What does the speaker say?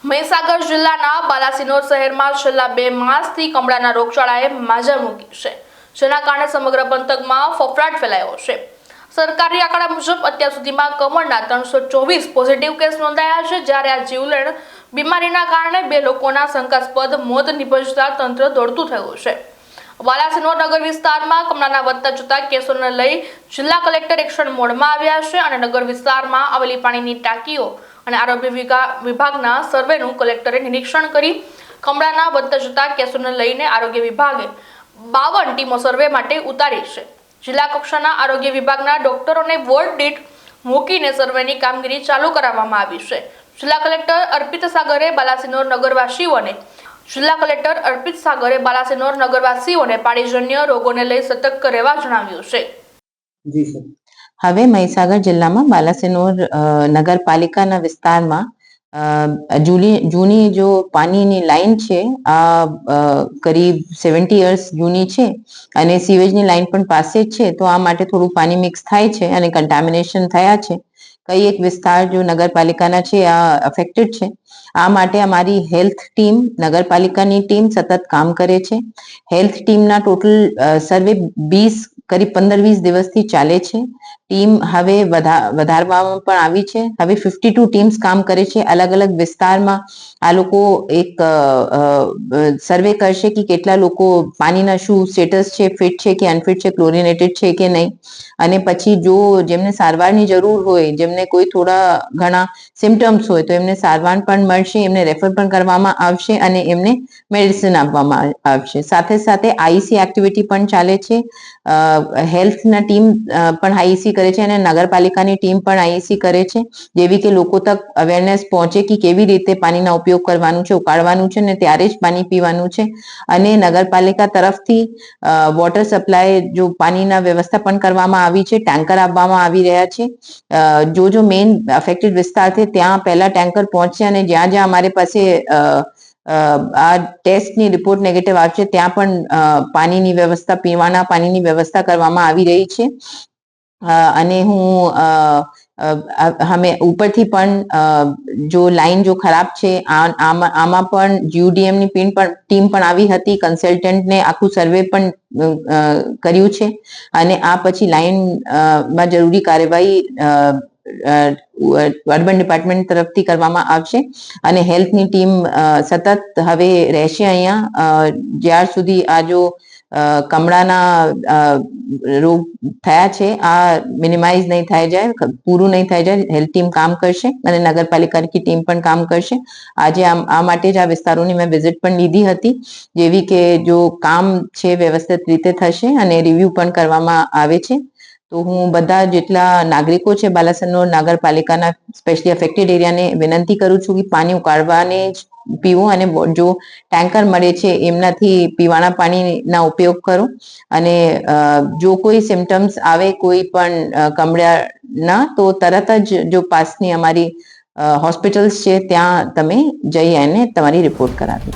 મહીસાગર જિલ્લાના બાલાસિનોર શહેરમાં છેલ્લા 2 માસથી કમળાના રોગચાળાએ માજા મૂકી છે, જેના કારણે સમગ્ર પંથકમાં ફફડાટ ફેલાયો છે। સરકારી આંકડા મુજબ અત્યાર સુધીમાં કમળના 324 પોઝિટિવ કેસ નોંધાયા છે, જ્યારે આ જીવલેણ બીમારીના કારણે 2 લોકોના શંકાસ્પદ મોત નિપજતા તંત્ર દોડતું થયું છે। બાલાસિનોર નગર વિસ્તારમાં કમળાના વધતા જતા કેસોને લઈ જિલ્લા કલેક્ટર એક્શન મોડમાં આવ્યા છે અને નગર વિસ્તારમાં આવેલી પાણીની ટાંકીઓ અને આરોગ્ય વિભાગના સર્વેનું કલેક્ટરે નિરીક્ષણ કરી કમળાના વધતા જતા કેસોને લઈને આરોગ્ય વિભાગે 52 ટીમો સર્વે માટે ઉતારી છે। જિલ્લા કક્ષાના આરોગ્ય વિભાગના ડોક્ટરોને વોર્ડ દીઠ મૂકીને સર્વેની કામગીરી ચાલુ કરાવવામાં આવી છે। જિલ્લા કલેક્ટર અર્પિત સાગરે બાલાસિનોર નગરવાસીઓને પાણીજન્ય રોગોને લઈ સતર્ક રહેવા જણાવ્યું છે। હવે મહીસાગર જિલ્લામાં બાલાસિનોર નગરપાલિકાના વિસ્તારમાં જૂની જો પાણીની લાઈન છે આ કરીબ 70 યર્સ જૂની છે અને સીવેજની લાઈન પણ પાસે જ છે, તો આ માટે થોડું પાણી મિક્સ થાય છે અને કન્ટામિનેશન થયા છે। કઈ એક વિસ્તાર જો નગરપાલિકાના છે આ અફેક્ટેડ છે। આ માટે અમારી હેલ્થ ટીમ, નગરપાલિકાની ટીમ સતત કામ કરે છે। હેલ્થ ટીમના ટોટલ સર્વે કરીબ 15-20 દિવસથી ચાલે છે। ટીમ હવે વધારવામાં પણ આવી છે। હવે 52 ટીમ્સ કામ કરે છે। અલગ અલગ વિસ્તારમાં આ લોકો એક સર્વે કરશે કે કેટલા લોકો પાણીના શું સ્ટેટસ છે, ફિટ છે કે અનફિટ છે, ક્લોરિનેટેડ છે કે નહીં, અને પછી જો જેમને સારવારની જરૂર હોય, જેમને કોઈ થોડા ઘણા સિમ્ટમ્સ હોય તો એમને સારવાર પણ મળશે, એમને રેફર પણ કરવામાં આવશે અને એમને મેડિસિન આપવામાં આવશે। સાથે સાથે આઈસી એક્ટિવિટી પણ ચાલે છે। હેલ્થના ટીમ પણ આઈસી કરે છે અને નગરપાલિકાની ટીમ પણ આઈસી કરે છે, જેવી કે લોકો તક અવેરનેસ પહોંચે કે કેવી રીતે પાણીના ઉપયોગ કરવાનું છે, ઉકાળવાનું છે ને ત્યારે જ પાણી પીવાનું છે। અને નગરપાલિકા તરફથી વોટર સપ્લાય જો પાણીના વ્યવસ્થા પણ કરવામાં આવી છે, ટેન્કર આપવામાં આવી રહ્યા છે। જો મેઇન અફેક્ટેડ વિસ્તાર છે ત્યાં પહેલા ટેન્કર પહોંચશે અને જ્યાં જ્યાં અમારી પાસે આ ટેસ્ટની રિપોર્ટ નેગેટિવ આવશે ત્યાં પણ પાણીની વ્યવસ્થા, પીવાના પાણીની વ્યવસ્થા કરવામાં આવી રહી છે। અને અમે ઉપરથી પણ જો લાઈન જો ખરાબ છે આમાં પણ યુડીએમની ટીમ પણ આવી હતી, કન્સલ્ટન્ટને આખું સર્વે પણ કર્યું છે અને આ પછી લાઈનમાં જરૂરી કાર્યવાહી અર્બન ડિપાર્ટમેન્ટ તરફથી કરવામાં આવશે અને હેલ્થની ટીમ સતત હવે રહેશે અહીંયા જ્યાર સુધી આ જો કમળાના રોગ થયા છે આ મિનિમાઇઝ નહીં થઈ જાય, પૂરું નહીં થઈ જાય। હેલ્થ ટીમ કામ કરશે અને નગરપાલિકાની ટીમ પણ કામ કરશે। આજે આ માટે જ આ વિસ્તારોની મેં વિઝિટ પણ લીધી હતી, જેવી કે જો કામ છે વ્યવસ્થિત રીતે થશે અને રિવ્યુ પણ કરવામાં આવે છે। તો હું બધા જેટલા નાગરિકો છે બાલાસિનોર નગરપાલિકાના સ્પેશિયલી અફેક્ટેડ એરિયાને વિનંતી કરું છું કે પાણી ઉકાળવાને જ પીવો અને જો ટેન્કર મળે છે એમનાથી પીવાના પાણીના ઉપયોગ કરો। અને જો કોઈ સિમ્ટમ્સ આવે કોઈ પણ કમળાના તો તરત જ જો પાસની અમારી હોસ્પિટલ્સ છે ત્યાં તમે જઈ અને તમારી રિપોર્ટ કરાવી।